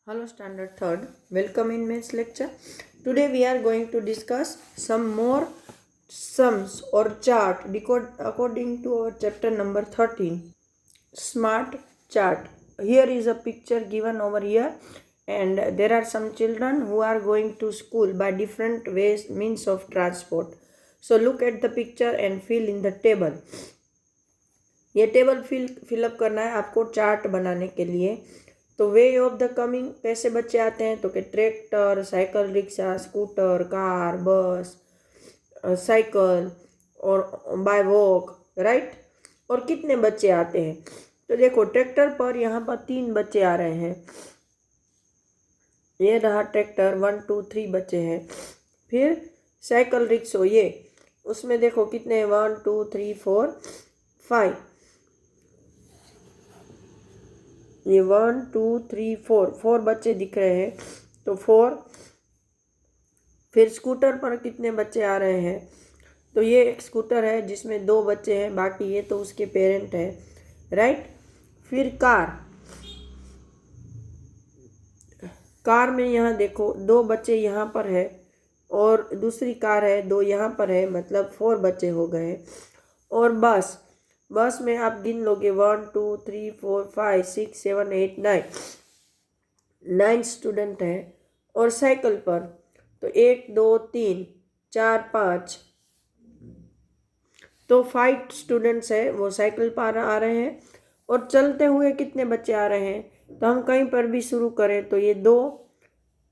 Hello Standard 3rd, welcome in maths lecture. Today we are going to discuss some more sums or chart according to our chapter number 13, smart chart. Here is a picture given over here and there are some children who are going to school by different ways means of transport. So look at the picture and fill in the table. ये table fill up करना है आपको chart बनाने के लिए। तो way of the coming कैसे बच्चे आते हैं तो कि tractor, cycle, rickshaw, scooter, car, बस, साइकिल और बाय वॉक, राइट। और कितने बच्चे आते हैं तो देखो ट्रैक्टर पर यहाँ पर 3 बच्चे आ रहे हैं। ये रहा ट्रैक्टर, 1 2 3 बच्चे हैं। फिर साइकिल, रिक्शो, ये उसमें देखो कितने 1 2 3 4 5, ये 1 2 3 4 बच्चे दिख रहे हैं तो 4। फिर स्कूटर पर कितने बच्चे आ रहे हैं तो ये एक स्कूटर है जिसमें 2 बच्चे हैं, बाकी ये तो उसके पेरेंट है, राइट। फिर कार में यहाँ देखो 2 बच्चे यहाँ पर है और दूसरी कार है 2 यहाँ पर है, मतलब 4 बच्चे हो गए। और बस में आप गिन लोगे 1 2 3 4 5 6 7 8 9 स्टूडेंट हैं। और साइकिल पर तो 1 2 3 4 5, तो 5 स्टूडेंट्स है वो साइकिल पर आ रहे हैं। और चलते हुए कितने बच्चे आ रहे हैं तो हम कहीं पर भी शुरू करें तो ये 2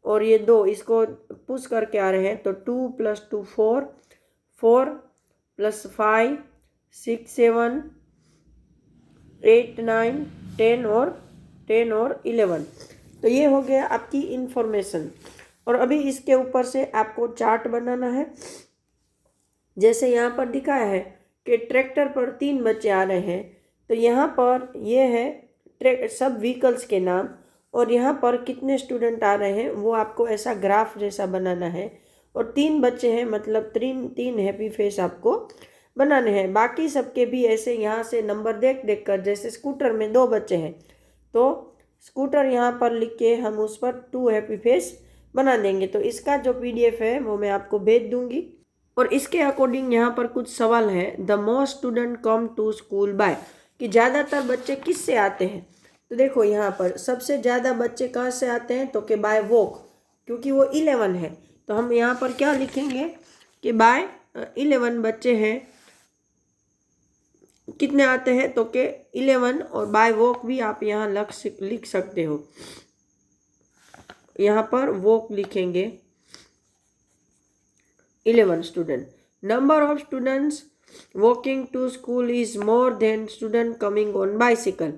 और ये 2 इसको पुश करके आ रहे हैं तो 2 + 2 4, 4 + 5 6 7 8 9 10 और 11। तो ये हो गया आपकी इंफॉर्मेशन। और अभी इसके ऊपर से आपको चार्ट बनाना है। जैसे यहाँ पर दिखाया है कि ट्रैक्टर पर 3 बच्चे आ रहे हैं तो यहाँ पर ये है सब व्हीकल्स के नाम और यहाँ पर कितने स्टूडेंट आ रहे हैं वो आपको ऐसा ग्राफ जैसा बनाना है। और 3 बच्चे हैं मतलब 3 हैप्पी फेस आपको बनाने हैं। बाकी सबके भी ऐसे यहाँ से नंबर देख कर, जैसे स्कूटर में 2 बच्चे हैं तो स्कूटर यहाँ पर लिख के हम उस पर 2 हैप्पी फेस बना देंगे। तो इसका जो PDF है वो मैं आपको भेज दूंगी। और इसके अकॉर्डिंग यहाँ पर कुछ सवाल है। The most student come to school by, कि ज़्यादातर बच्चे किससे आते हैं तो देखो यहाँ पर सबसे ज़्यादा बच्चे कहाँ से आते हैं तो कि बाय वॉक, क्योंकि वो 11 है। तो हम यहाँ पर क्या लिखेंगे कि बाय 11 बच्चे हैं। कितने आते हैं तो कि 11, और बाय वॉक भी आप यहाँ लिख सकते हो। यहाँ पर वॉक लिखेंगे 11 student. Number of students walking to school is more than student coming on bicycle.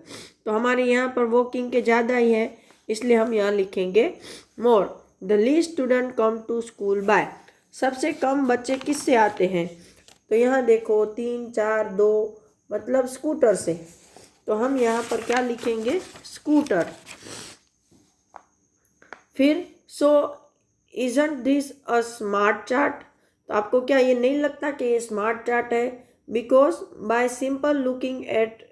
तो हमारे यहाँ पर वॉकिंग के ज़्यादा ही है इसलिए हम यहाँ लिखेंगे more. The least student come to school by, सबसे कम बच्चे किससे आते हैं तो यहाँ देखो 3 4 2, मतलब स्कूटर से। तो हम यहाँ पर क्या लिखेंगे स्कूटर। फिर so isn't this a smart chart, तो आपको क्या ये नहीं लगता कि ये स्मार्ट चार्ट है। Because by simple looking at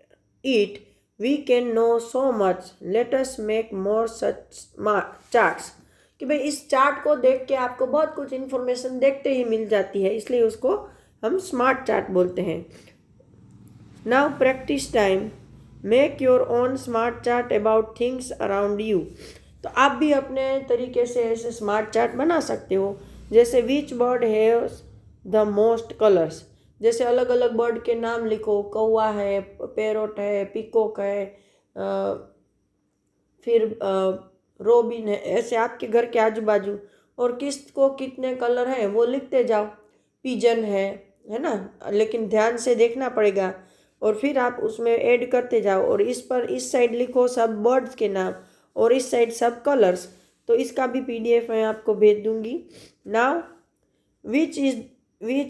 it we can know so much, let us make more such smart charts. कि भाई इस चार्ट को देख के आपको बहुत कुछ इन्फॉर्मेशन देखते ही मिल जाती है, इसलिए उसको हम स्मार्ट चार्ट बोलते हैं। Now practice time, make your own smart chart about things around you. तो आप भी अपने तरीके से ऐसे स्मार्ट चार्ट बना सकते हो। जैसे which bird haves the most colours, जैसे अलग अलग बर्ड के नाम लिखो, कौवा है, पैरोट है, पिकॉक है, फिर रोबिन है, ऐसे आपके घर के आजू बाजू। और किसको कितने कलर हैं वो लिखते जाओ। पिजन है ना, लेकिन ध्यान से देखना पड़ेगा। और फिर आप उसमें ऐड करते जाओ और इस पर इस साइड लिखो सब बर्ड्स के नाम और इस साइड सब कलर्स। तो इसका भी PDF मैं आपको भेज दूंगी। Now which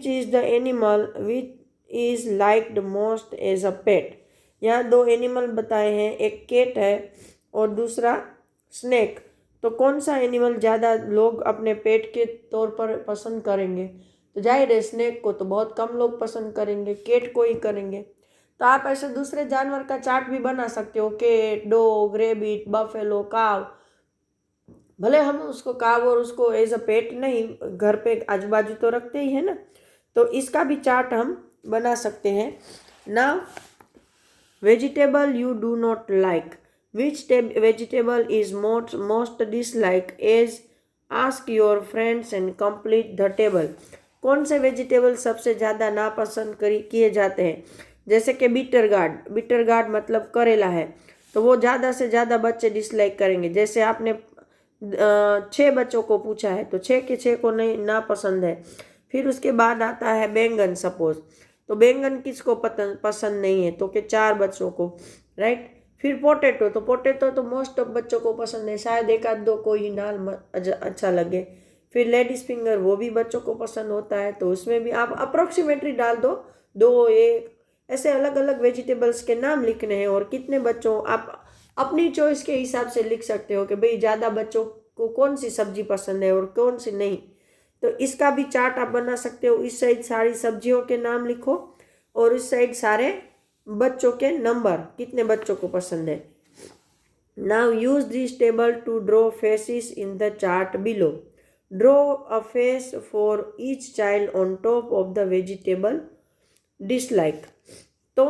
is the animal which is liked most as a pet. यहाँ 2 एनिमल बताए हैं, एक कैट है और दूसरा स्नेक। तो कौन सा एनिमल ज़्यादा लोग अपने पेट के तौर पर पसंद करेंगे तो जाहिर है स्नेक को तो बहुत कम लोग पसंद करेंगे, कैट को ही करेंगे। तो आप ऐसे दूसरे जानवर का चार्ट भी बना सकते हो, कैट, डॉग, रैबिट, बफेलो, काव। भले हम उसको काव और उसको एज अ पेट नहीं, घर पे आजू बाजू तो रखते ही है ना, तो इसका भी चार्ट हम बना सकते हैं। Now vegetable you do not like, which vegetable is most dislike, as ask your friends and complete the table। कौन से वेजिटेबल सबसे ज़्यादा नापसंद किए जाते हैं, जैसे कि बिटर गार्ड मतलब करेला है, तो वो ज़्यादा से ज़्यादा बच्चे डिसलाइक करेंगे। जैसे आपने 6 बच्चों को पूछा है तो 6 के 6 को नहीं नापसंद है। फिर उसके बाद आता है बैंगन, सपोज, तो बैंगन किसको पसंद नहीं है, तो कि 4 बच्चों को, राइट। फिर पोटैटो, तो पोटैटो तो मोस्ट ऑफ बच्चों को पसंद है, शायद एक आध दो को ही नाल अच्छा लगे। फिर लेडीज फिंगर, वो भी बच्चों को पसंद होता है, तो उसमें भी आप अप्रोक्सीमेटली डाल दो, 2 1 ऐसे अलग अलग वेजिटेबल्स के नाम लिखने हैं, और कितने बच्चों, आप अपनी चॉइस के हिसाब से लिख सकते हो कि भाई ज़्यादा बच्चों को कौन सी सब्जी पसंद है और कौन सी नहीं। तो इसका भी चार्ट आप बना सकते हो। इस साइड सारी सब्जियों के नाम लिखो और इस साइड सारे बच्चों के नंबर, कितने बच्चों को पसंद है। Now use this table to draw faces in the chart below. Draw a face for each child on top of the vegetable dislike. तो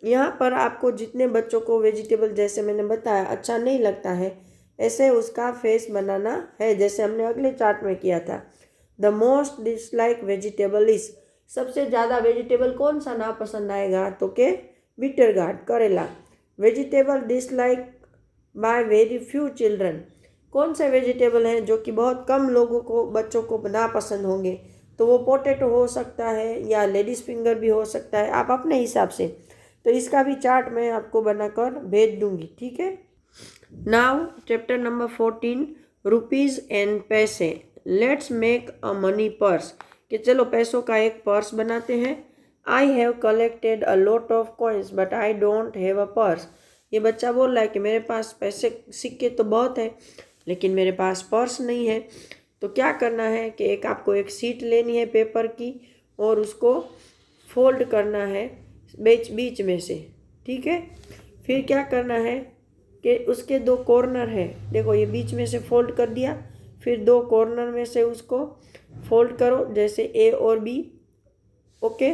यहाँ पर आपको जितने बच्चों को वेजिटेबल, जैसे मैंने बताया, अच्छा नहीं लगता है, ऐसे उसका फेस बनाना है, जैसे हमने अगले चार्ट में किया था। The most dislike vegetable is, सबसे ज़्यादा वेजिटेबल कौन सा नापसंद आएगा, तो के बिटर गार्ड, करेला। Vegetable dislike by very few children, कौन से वेजिटेबल हैं जो कि बहुत कम लोगों को, बच्चों को नापसंद होंगे, तो वो पोटैटो हो सकता है या लेडीज फिंगर भी हो सकता है, आप अपने हिसाब से। तो इसका भी चार्ट मैं आपको बनाकर भेज दूंगी, ठीक है। Now chapter number 14, rupees and paise. Let's make a money purse, कि चलो पैसों का एक पर्स बनाते हैं। I have collected a lot of coins but I don't have a purse. ये बच्चा बोल रहा है कि मेरे पास पैसे सिक्के तो बहुत है, लेकिन मेरे पास पर्स नहीं है। तो क्या करना है कि एक आपको एक शीट लेनी है पेपर की, और उसको फोल्ड करना है बीच में से, ठीक है। फिर क्या करना है कि उसके 2 कॉर्नर है, देखो ये बीच में से फोल्ड कर दिया, फिर 2 कॉर्नर में से उसको फोल्ड करो, जैसे ए और बी, ओके।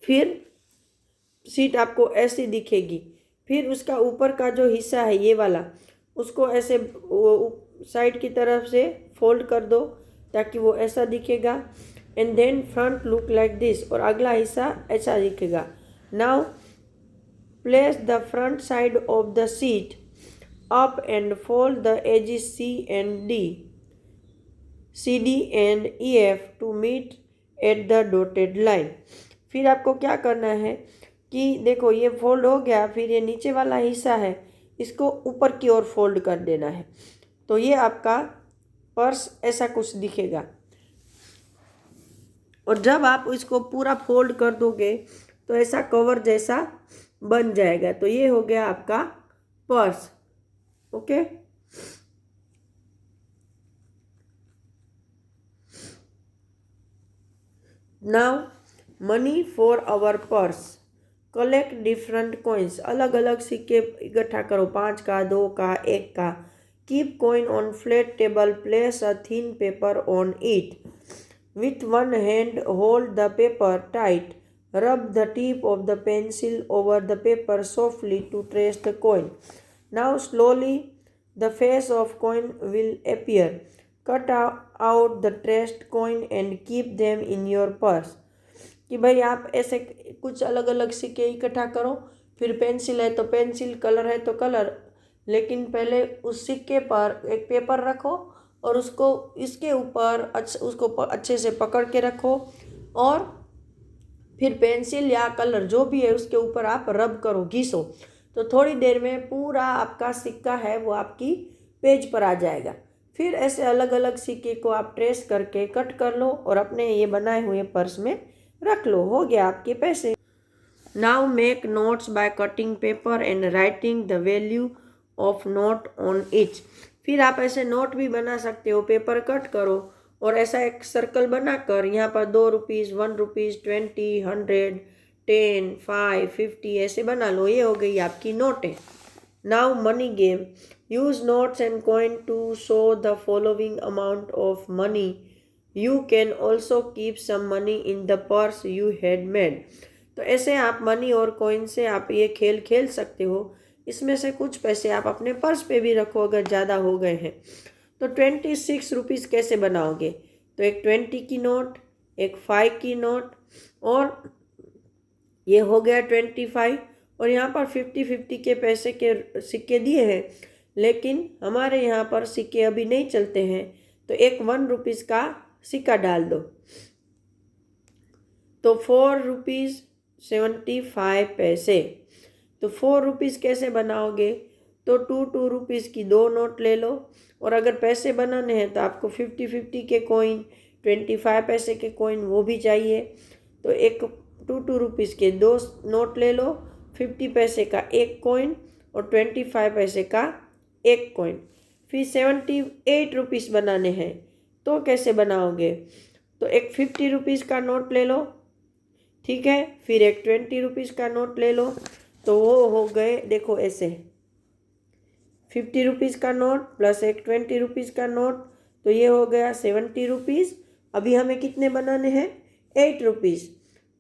फिर शीट आपको ऐसी दिखेगी। फिर उसका ऊपर का जो हिस्सा है ये वाला, उसको ऐसे साइड की तरफ से फोल्ड कर दो ताकि वो ऐसा दिखेगा। And then front look like this, और अगला हिस्सा ऐसा दिखेगा। Now place the front side of the sheet up and fold the edges C D and E F to meet at the dotted line. फिर आपको क्या करना है कि देखो ये फोल्ड हो गया, फिर ये नीचे वाला हिस्सा है, इसको ऊपर की ओर फोल्ड कर देना है, तो ये आपका पर्स ऐसा कुछ दिखेगा। और जब आप इसको पूरा फोल्ड कर दोगे तो ऐसा कवर जैसा बन जाएगा। तो ये हो गया आपका purse, okay. Now money for our purse. Collect different coins, अलग अलग सिक्के इकट्ठा करो, 5 का, 2 का, 1 का। Keep coin on flat table, place a thin paper on it. With one hand, hold the paper tight. Rub the tip of the pencil over the paper softly to trace the coin. Now, slowly, the face of coin will appear. Cut out the traced coin and keep them in your purse. कि भाई आप ऐसे कुछ अलग अलग सिक्के इकट्ठा करो, फिर पेंसिल है तो पेंसिल, कलर है तो कलर, लेकिन पहले उस सिक्के पर एक पेपर रखो और उसको इसके ऊपर उसको अच्छे से पकड़ के रखो, और फिर पेंसिल या कलर जो भी है उसके ऊपर आप रब करो, घिसो, तो थोड़ी देर में पूरा आपका सिक्का है वो आपकी पेज पर आ जाएगा। फिर ऐसे अलग अलग सिक्के को आप ट्रेस करके कट कर लो और अपने ये बनाए हुए पर्स में रख लो, हो गया आपके पैसे। Now make notes by cutting paper and writing the value of note on etch. फिर आप ऐसे नोट भी बना सकते हो, पेपर कट करो और ऐसा एक सर्कल बनाकर यहाँ पर 2 रुपीज़, 1 रुपीज़, 20, 100, 10, 5, 50 ऐसे बना लो, ये हो गई आपकी नोटें। Now money game. Use notes and coin to show the following amount of money. You can also keep some money in the purse you had made. तो ऐसे आप मनी और कॉइन से आप ये खेल खेल सकते हो. इसमें से कुछ पैसे आप अपने पर्स पे भी रखो अगर ज़्यादा हो गए हैं. तो 26 रुपीज़ कैसे बनाओगे? तो एक 20 की नोट, एक 5 की नोट, और ये हो गया 25. और यहाँ पर 50-50 के पैसे के सिक्के दिए हैं, लेकिन हमारे यहाँ पर सिक्के अभी नहीं चलते हैं, तो एक 1 रुपीज़ का सिक्का डाल दो. तो 4 रुपीज़ 75 पैसे. तो 4 रुपीज़ कैसे बनाओगे? तो 2 रुपीज़ की 2 नोट ले लो, और अगर पैसे बनाने हैं तो आपको 50-50 के कॉइन, 25 पैसे के कॉइन वो भी चाहिए. तो एक 2 रुपीज़ के 2 नोट ले लो, 50 पैसे का एक कॉइन और 25 पैसे का एक कॉइन. फिर 78 रुपीज़ बनाने हैं, तो कैसे बनाओगे? तो एक 50 रुपीज़ का नोट ले लो, ठीक है. फिर एक 20 रुपीज़ का नोट ले लो. तो वो हो गए, देखो ऐसे 50 रुपीज़ का नोट प्लस एक 20 रुपीज़ का नोट, तो ये हो गया 70 रुपीज़. अभी हमें कितने बनाने हैं? 8 रुपीज़.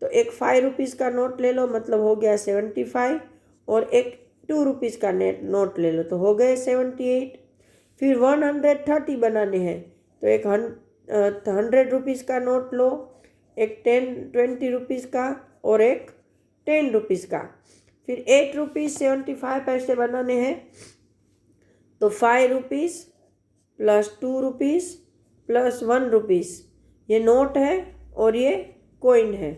तो एक 5 रुपीज़ का नोट ले लो, मतलब हो गया 75, और एक 2 रुपीज़ का नोट ले लो, तो हो गए 78. फिर 130 बनाने हैं, तो एक 100 रुपीज़ का नोट लो, एक 20 रुपीज़ का और एक 10 रुपीज़ का. फिर 8 रुपीज़ 75 पैसे बनाने हैं, तो 5 rupees plus 2 rupees plus 1 rupees, ये नोट है और ये कॉइन है.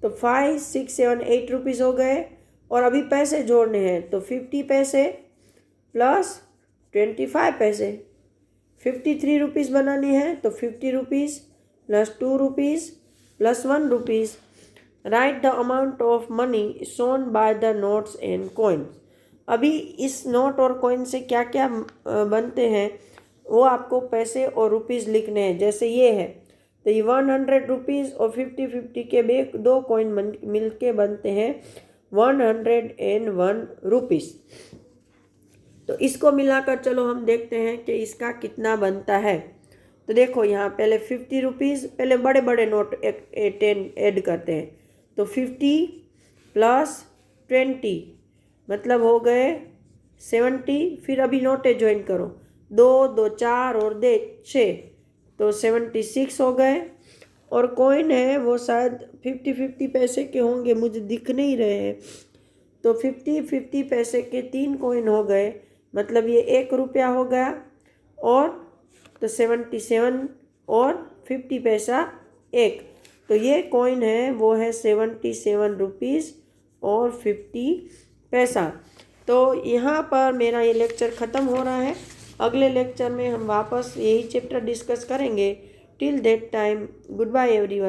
तो 5, 6, 7, 8 रुपीज़ हो गए. और अभी पैसे जोड़ने हैं, तो 50 पैसे प्लस 25 पैसे, 53 रुपीज़ बनानी है. तो 50 rupees plus 2 rupees plus 1 rupees. Right the amount of money shown by the notes and coins. अभी इस नोट और कॉइन से क्या क्या बनते हैं वो आपको पैसे और रुपीज़ लिखने हैं. जैसे ये है, तो ये 100 रुपीज़ और 50-50 के दो कॉइन मिल के बनते हैं 101 रुपीज़. तो इसको मिलाकर चलो हम देखते हैं कि इसका कितना बनता है. तो देखो यहाँ पहले 50 रुपीज़, पहले बड़े बड़े नोट 10 ऐड करते हैं. तो 50 प्लस 20 मतलब हो गए 70. फिर अभी नोटें ज्वाइन करो, 2 2 4 और 6, तो 76 हो गए. और कॉइन है वो शायद 50-50 पैसे के होंगे, मुझे दिख नहीं रहे हैं. तो 50-50 पैसे के 3 कॉइन हो गए, मतलब ये 1 रुपया हो गया. और तो 77 और 50 पैसा एक, तो ये कॉइन है वो है 77 रुपीज़ और 50 पैसा. तो यहाँ पर मेरा ये लेक्चर ख़त्म हो रहा है. अगले लेक्चर में हम वापस यही चैप्टर डिस्कस करेंगे. Till that time, goodbye everyone.